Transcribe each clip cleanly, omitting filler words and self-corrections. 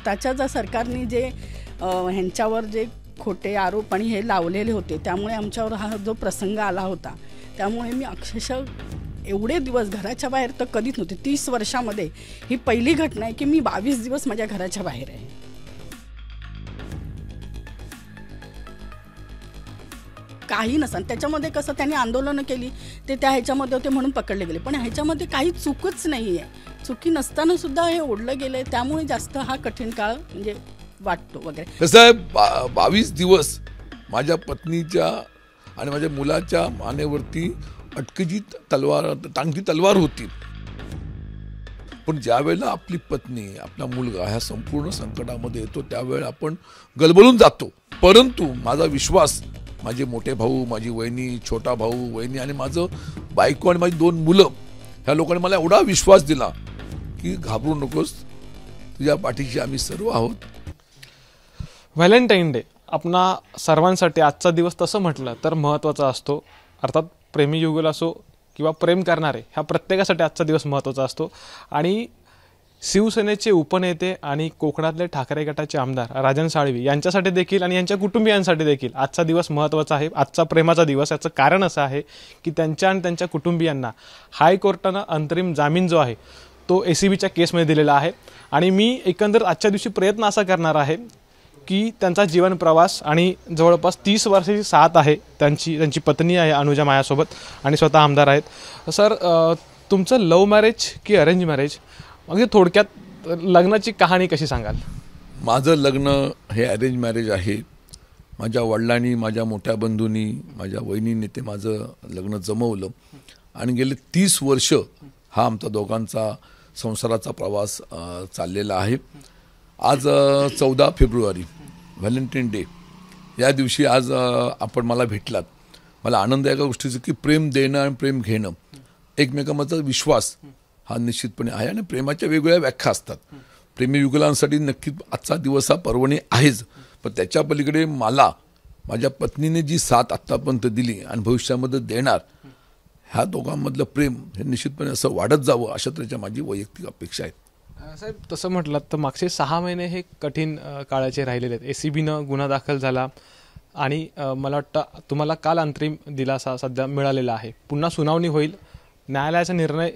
आत्ताच्या ज्या सरकारने जे ह्यांच्यावर जे खोटे आरोप आणि हे लावलेले होते त्यामुळे आमच्यावर हा जो प्रसंग आला होता, त्यामुळे मी अक्षरशः एवढे दिवस घराच्या बाहेर तर कधीच नव्हते. 30 वर्षामध्ये ही पहिली घटना आहे की मी 22 दिवस माझ्या घराच्या बाहेर आहे. काही नसतं. त्याच्यामध्ये कसं त्यांनी आंदोलनं केली ते त्या ह्याच्यामध्ये होते म्हणून पकडले गेले, पण ह्याच्यामध्ये काही चूकच नाही आहे. चुकी नसताना सुद्धा हे ओढलं गेलं, त्यामुळे जास्त हा कठीण काळ म्हणजे वाटतो वगैरे. कसं आहे, 22 दिवस माझ्या पत्नीच्या आणि माझ्या मुलाच्या मानेवरती अटकेची टांगती तलवार होती. पण ज्यावेळेला आपली पत्नी, आपला मुलगा ह्या संपूर्ण संकटामध्ये येतो त्यावेळेला आपण गलबलून जातो. परंतु माझा विश्वास, माझे मोठे भाऊ, माझी वहिनी, छोटा भाऊ, वहिनी आणि माझं बायको आणि माझी 2 मुलं, ह्या लोकांनी मला एवढा विश्वास दिला की घाबरू नकोस, तुझ्या पाठीशी आम्ही सर्व आहोत. व्हॅलेंटाईन डे आपणा सर्वांसाठी आजचा दिवस तसं म्हटलं तर महत्त्वाचा असतो. अर्थात प्रेमी युगल असो किंवा प्रेम करणारे, ह्या प्रत्येकासाठी आजचा दिवस महत्त्वाचा असतो. आणि शिवसेनेचे उपनेते आणि कोकणातले ठाकरे गटाचे आमदार राजन साळवी यांच्यासाठी देखील आणि यांच्या कुटुंबियांसाठी देखील आजचा दिवस महत्त्वाचा आहे. आजचा प्रेमाचा दिवस. याचं कारण असं आहे की त्यांच्या आणि त्यांच्या कुटुंबियांना हायकोर्टानं अंतरिम जामीन जो आहे तो ACBच्या केसमध्ये दिलेला आहे. आणि मी एकंदर आजच्या दिवशी प्रयत्न असा करणार आहे की त्यांचा जीवन प्रवास आणि जवळपास 30 वर्षाची साथ आहे त्यांची पत्नी आहे अनुजा माझ्यासोबत आणि स्वतः आमदार आहेत. सर, तुमचं लव्ह मॅरेज की अरेंज मॅरेज, म्हणजे थोडक्यात लग्नाची कहाणी कशी सांगाल? माझं लग्न हे अरेंज मॅरेज आहे. माझ्या वडिलांनी, माझ्या मोठ्या बंधूंनी, माझ्या वहिनीने ते माझं लग्न जमवलं आणि गेले 30 वर्ष हा आमचा दोघांचा संसाराचा प्रवास चाललेला आहे. आज 14 फेब्रुवारी व्हॅलेंटाईन डे, या दिवशी आज आपण मला भेटलात. मला आनंद आहे एका गोष्टीचं की प्रेम देणं आणि प्रेम घेणं, एकमेकांचा विश्वास हा निश्चितपणे आहे. आणि प्रेमाच्या वेगवेगळ्या व्याख्या असतात. प्रेमी युगलांसाठी नक्कीच आजचा दिवस हा पर्वणी आहेच, पण त्याच्या पलीकडे मला माझ्या पत्नीने जी साथ आत्तापर्यंत दिली आणि भविष्यामध्ये देणार, ह्या दोघांमधलं प्रेम हे निश्चितपणे असं वाढत जावं अशा तऱ्हेच्या माझी वैयक्तिक अपेक्षा आहेत. साहेब, तसं म्हटलं तर मागचे 6 महिने हे कठीण काळाचे राहिलेले आहेत. ACBनं गुन्हा दाखल झाला आणि मला वाटतं तुम्हाला काल अंतरिम दिलासा सध्या मिळालेला आहे. पुन्हा सुनावणी होईल, न्यायालयाचा निर्णय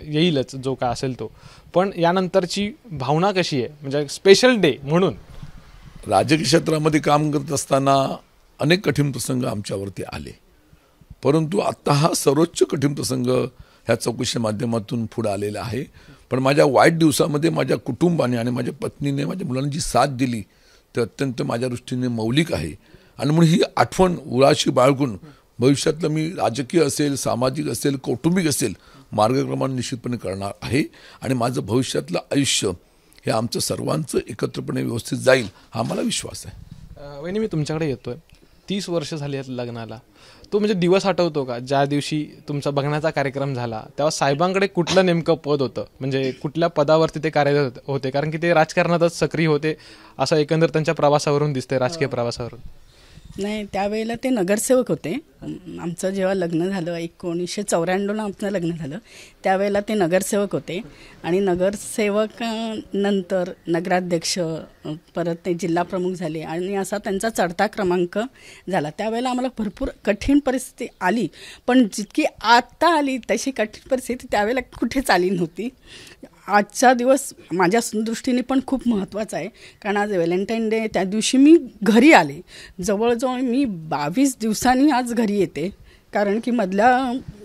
येईलच जो काय असेल तो. पण यानंतरची भावना कशी आहे, म्हणजे स्पेशल डे म्हणून? राजकीय क्षेत्रामध्ये काम करत असताना अनेक कठीण प्रसंग आमच्यावरती आले, परंतु आत्ता हा सर्वोच्च कठीण प्रसंग ह्या चौकशीच्या माध्यमातून पुढे आलेला आहे. पण माझ्या वाईट दिवसामध्ये माझ्या कुटुंबाने आणि माझ्या पत्नीने, माझ्या मुलांनी जी साथ दिली ते अत्यंत माझ्या दृष्टीने मौलिक आहे. आणि म्हणून ही आठवण उराशी बाळगून भविष्यातलं मी राजकीय असेल, सामाजिक असेल, कौटुंबिक असेल, मार्गक्रमण निश्चितपणे करणार आहे. आणि माझं भविष्यातलं आयुष्य हे आमचं सर्वांचं एकत्रपणे व्यवस्थित जाईल हा मला विश्वास आहे. वहिनी, मी तुमच्याकडे येतोय. 30 वर्ष झाली आहेत लग्नाला. तो म्हणजे दिवस आठवतो का ज्या दिवशी तुमचा बघण्याचा कार्यक्रम झाला, तेव्हा साहेबांकडे कुठलं नेमकं पद होतं, म्हणजे कुठल्या पदावरती ते कार्यरत होते? कारण की ते राजकारणातच सक्रिय होते असं एकंदर त्यांच्या प्रवासावरून दिसतंय, राजकीय प्रवासावरून. नाही, त्यावेळेला ते नगरसेवक होते. आमचं जेव्हा लग्न झालं 1994ला आमचं लग्न झालं, त्यावेळेला ते नगरसेवक होते. आणि नगरसेवक नंतर नगराध्यक्ष, परत ते जिल्हा प्रमुख झाले आणि असा त्यांचा चढता क्रमांक झाला. त्यावेळेला आम्हाला भरपूर कठीण परिस्थिती आली, पण जितकी आत्ता आली तशी कठीण परिस्थिती त्यावेळेला कुठेच आली नव्हती. आजचा दिवस माझ्या दृष्टीने पण खूप महत्त्वाचा आहे, कारण आज व्हॅलेंटाईन डे. त्या दिवशी मी घरी आले. जवळजवळ मी 22 दिवसांनी आज घरी येते, कारण की मधल्या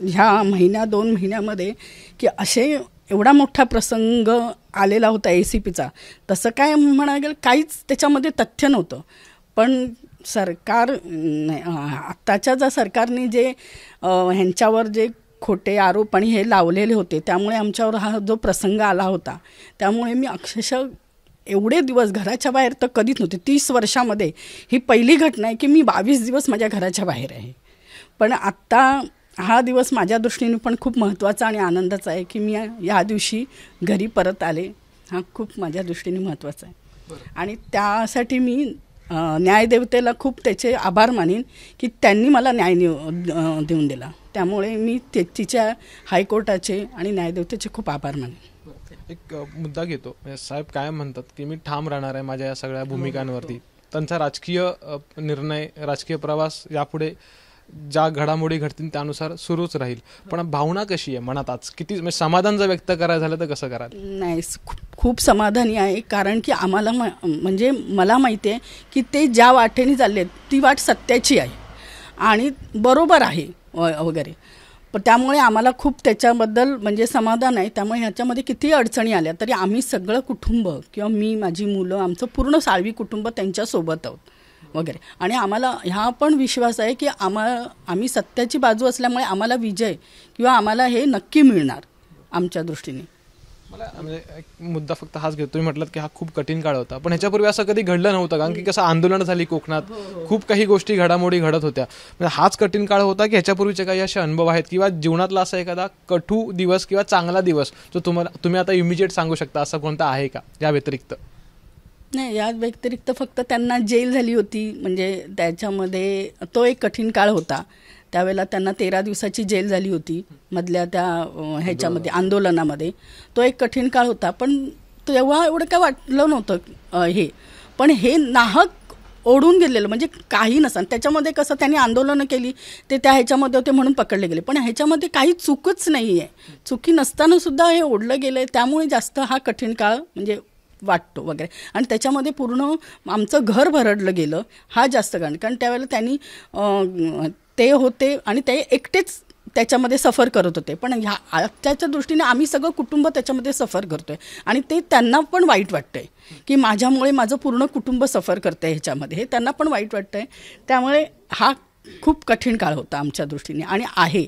ह्या 2 महिन्यामध्ये की असे एवढा मोठा प्रसंग आलेला होता ACBचा. तसं काय म्हणायला गेलं काहीच त्याच्यामध्ये तथ्य नव्हतं. पण सरकार, आत्ताच्या ज्या सरकारने जे ह्यांच्यावर जे खोटे आरोप आणि हे लावलेले होते त्यामुळे आमच्यावर हा जो प्रसंग आला होता, त्यामुळे मी अक्षरशः एवढे दिवस घराच्या बाहेर तर कधीच नव्हते. 30 वर्षामध्ये ही पहिली घटना आहे की मी 22 दिवस माझ्या घराच्या बाहेर आहे. पण आत्ता हा दिवस माझ्या दृष्टीने पण खूप महत्त्वाचा आणि आनंदाचा आहे की मी या दिवशी घरी परत आले. हा खूप माझ्या दृष्टीने महत्त्वाचा आहे. आणि त्यासाठी मी न्यायदेवतेला खूप त्याचे आभार मानेन की त्यांनी मला न्याय देऊन दिला. त्यामुळे मी तिच्या हायकोर्टाचे आणि न्यायदेवतेचे खूप आभार मानेन. एक मुद्दा घेतो. म्हणजे साहेब कायम म्हणतात की मी ठाम राहणार आहे माझ्या या सगळ्या भूमिकांवरती. त्यांचा राजकीय निर्णय, राजकीय प्रवास यापुढे ज्या घडामोडी घडतील त्यानुसार सुरूच राहील. पण भावना कशी आहे मनात आज? किती म्हणजे समाधान जर व्यक्त करायचं झालं तर कसं कराल? नाही, खूप समाधानी आहे. कारण की आम्हाला म्हणजे मला माहिती आहे की ते ज्या वाटेने चालले ती वाट सत्याची आहे आणि बरोबर आहे वगैरे. पण त्यामुळे आम्हाला खूप त्याच्याबद्दल म्हणजे समाधान आहे. त्यामुळे ह्याच्यामध्ये किती अडचणी आल्या तरी आम्ही सगळं कुटुंब किंवा मी, माझी मुलं, आमचं पूर्ण साळवी कुटुंब त्यांच्यासोबत आहोत वगैरे. आणि आम्हाला ह्या पण विश्वास आहे की आम्ही सत्याची बाजू असल्यामुळे आम्हाला विजय किंवा आम्हाला हे नक्की मिळणार आमच्या दृष्टीने. मला म्हणजे एक मुद्दा फक्त हाच घेतो. तुम्ही म्हटलं की हा खूप कठीण काळ होता, पण ह्याच्यापूर्वी असं कधी घडलं नव्हतं. कारण की कसं आंदोलन झाली कोकणात, खूप काही गोष्टी घडामोडी घडत होत्या. म्हणजे हाच कठीण काळ होता की ह्याच्यापूर्वीचे काही असे अनुभव आहेत किंवा जीवनातला असा एखादा कठू दिवस किंवा चांगला दिवस जो तुम्ही आता इमिजिएट सांगू शकता असा कोणता आहे का या व्यतिरिक्त? नाही, या व्यतिरिक्त फक्त त्यांना जेल झाली होती. म्हणजे त्याच्यामध्ये तो एक कठीण काळ होता. त्यावेळेला त्यांना 13 दिवसाची जेल झाली होती मधल्या त्या ह्याच्यामध्ये आंदोलनामध्ये. तो एक कठीण काळ होता. पण तेव्हा एवढं काय वाटलं नव्हतं हे. पण हे नाहक ओढून गेलेलं म्हणजे काही नसतं. त्याच्यामध्ये कसं त्यांनी आंदोलनं केली ते त्या ह्याच्यामध्ये होते म्हणून पकडले गेले. पण ह्याच्यामध्ये काही चूकच नाही आहे. चुकी नसताना सुद्धा हे ओढलं गेलं. त्यामुळे जास्त हा कठीण काळ म्हणजे वाटतो वगैरे. आणि त्याच्यामध्ये पूर्ण आमचं घर भरडलं गेलं हा जास्त कारण त्यावेळेला त्यांनी ते होते आणि ते एकटेच त्याच्यामध्ये सफर करत होते. पण ह्या आजच्या दृष्टीने आम्ही सगळं कुटुंब त्याच्यामध्ये सफर करतोय आणि ते त्यांना पण वाईट वाटतंय की माझ्यामुळे माझं पूर्ण कुटुंब सफर करतंय ह्याच्यामध्ये. हे त्यांना पण वाईट वाटतंय. त्यामुळे हा खूप कठीण काळ होता आमच्या दृष्टीने आणि आहे.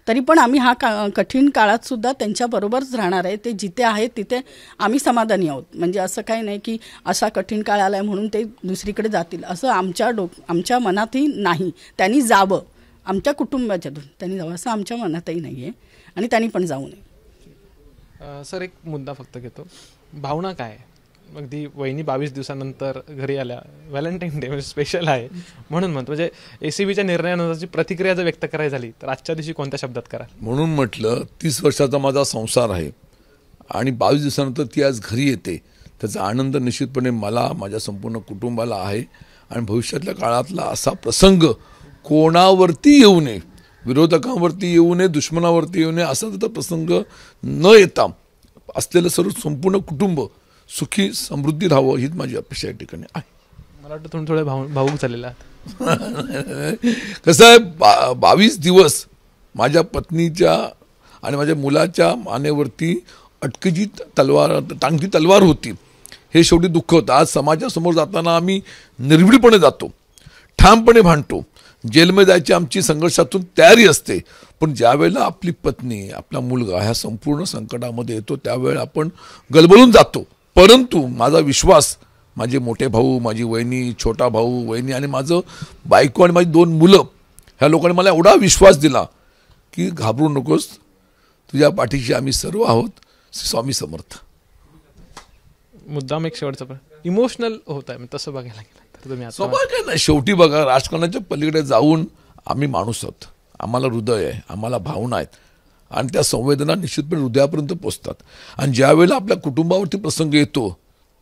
तरी पण आम्ही हा कठीण काळात सुद्धा त्यांच्याबरोबरच राहणार आहे. ते जिथे आहेत तिथे आम्ही समाधानी आहोत. म्हणजे असं काही नाही की असा कठीण काळ आला आहे म्हणून ते दुसरीकडे जातील असं आमच्या मनातही नाही. त्यांनी जावं, आमच्या कुटुंबाच्यातून त्यांनी जावं असं आमच्या मनातही नाही आहे आणि त्यांनी पण जाऊ नये. सर एक मुद्दा फक्त घेतो. भावना काय आहे? अगदी वहिनी 22 दिवसानंतर घरी आल्या, व्हॅलेंटाईन डे म्हणजे स्पेशल आहे म्हणून म्हणतो. म्हणजे ACBच्या निर्णयानुसारची प्रतिक्रिया जर व्यक्त करायची झाली तर आजच्या दिवशी कोणत्या शब्दात करा? म्हणून म्हटलं 30 वर्षाचा माझा संसार आहे आणि 22 दिवसानंतर ती आज घरी येते. त्याचा आनंद निश्चितपणे मला, माझ्या संपूर्ण कुटुंबाला आहे. आणि भविष्यातल्या काळातला असा प्रसंग कोणावरती येऊ नये, विरोधकांवरती येऊ नये, दुश्मनावरती येऊ नये, असा जर प्रसंग न येता असलेलं सर्व संपूर्ण कुटुंब सुखी समृद्धी राहावं हीच माझी अपेक्षा या ठिकाणी आहे. मला वाटतं थोडे भावूक झालेला आहात. कसं आहे, 22 दिवस माझ्या पत्नीच्या आणि माझ्या मुलाच्या मानेवरती अटकेची टांगती तलवार होती. हे शेवटी दुःख होतं. आज समाजासमोर जाताना आम्ही निर्भीडपणे जातो, ठामपणे भांडतो. जेलमध्ये जायची आमची संघर्षातून तयारी असते. पण ज्यावेळेला आपली पत्नी, आपला मुलगा ह्या संपूर्ण संकटामध्ये येतो त्यावेळेला आपण गलबलून जातो. परंतु माझा विश्वास, माझे मोठे भाऊ, माझी वहिनी, छोटा भाऊ, वहिनी आणि माझं बायको आणि माझी 2 मुलं, ह्या लोकांनी मला एवढा विश्वास दिला की घाबरू नकोस, तुझ्या पाठीशी आम्ही सर्व आहोत. स्वामी समर्थ. मुद्दाम एक शेवटचा इमोशनल होत आहे तसं बघायला गेलं तर तुम्ही स्वाभाविक नाही. शेवटी बघा, राजकारणाच्या पलीकडे जाऊन आम्ही माणूस आहोत. आम्हाला हृदय आहे, आम्हाला भावना आहेत आणि त्या संवेदना निश्चितपणे हृदयापर्यंत पोचतात. आणि ज्या वेळेला आपल्या कुटुंबावरती प्रसंग येतो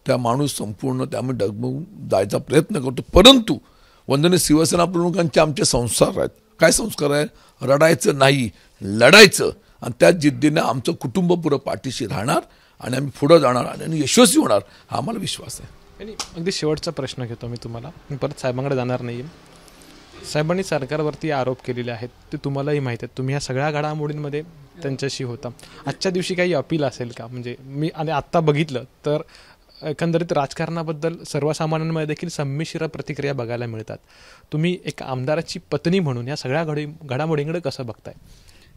त्या माणूस संपूर्ण त्यामुळे डगमगून जायचा प्रयत्न करतो. परंतु वंदनीय शिवसेना प्रमुखांचे आमचे संस्कार आहेत. काय संस्कार आहे? रडायचं नाही, लढायचं. आणि त्या जिद्दीने आमचं कुटुंब पुढं पाठीशी राहणार आणि आम्ही पुढं जाणार आणि यशस्वी होणार हा आम्हाला विश्वास आहे. आणि अगदी शेवटचा प्रश्न घेतो मी तुम्हाला. मी परत साहेबांकडे जाणार नाही. साहेबांनी सरकारवरती आरोप केलेले आहेत ते तुम्हालाही माहीत आहेत. तुम्ही ह्या सगळ्या घडामोडींमध्ये त्यांच्याशी होता. आजच्या दिवशी काही अपील असेल का? म्हणजे मी आणि आत्ता बघितलं तर एकंदरीत राजकारणाबद्दल सर्वसामान्यांमध्ये देखील संमिश्र प्रतिक्रिया बघायला मिळतात. तुम्ही एक आमदाराची पत्नी म्हणून या सगळ्या घडामोडींकडे कसं बघताय?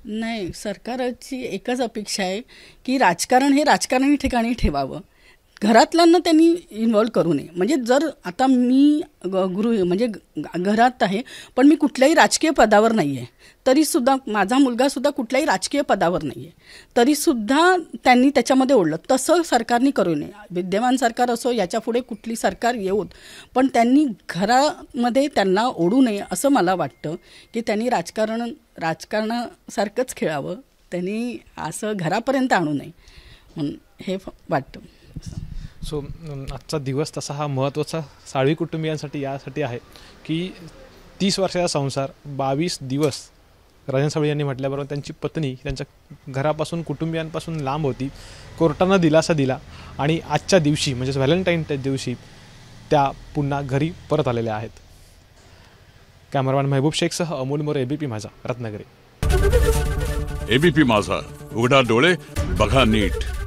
नाही, सरकारची एकच अपेक्षा आहे की राजकारण हे राजकारणी ठिकाणी ठेवावं, घरातल्यांना त्यांनी इन्व्हॉल्व करू नये. म्हणजे जर आता मी म्हणजे घरात आहे पण मी कुठल्याही राजकीय पदावर नाही आहे, तरीसुद्धा माझा मुलगासुद्धा कुठल्याही राजकीय पदावर नाही आहे, तरीसुद्धा त्यांनी त्याच्यामध्ये ओढलं. तसं सरकारने करू नये. विद्यमान सरकार असो, याच्या पुढे कुठली सरकार येऊत, पण त्यांनी घरामध्ये त्यांना ओढू नये असं मला वाटतं. की त्यांनी राजकारणासारखंच खेळावं, त्यांनी असं घरापर्यंत आणू नये. म्हणून हे वाटतं. सो आजचा दिवस तसा हा महत्त्वाचा साळवी कुटुंबियांसाठी यासाठी आहे की 30 वर्षाचा संसार 22 दिवस राजन साळवी यांनी म्हटल्याबरोबर त्यांची पत्नी त्यांच्या घरापासून कुटुंबियांपासून लांब होती. कोर्टानं दिलासा दिला आणि आजच्या दिवशी म्हणजेच व्हॅलेंटाईनच्या दिवशी त्या पुन्हा घरी परत आलेल्या आहेत. कॅमेरामॅन महबूब शेखसह अमोल मोरे, एबीपी माझा, रत्नागिरी. एबीपी माझा, उघडा डोळे बघा नीट.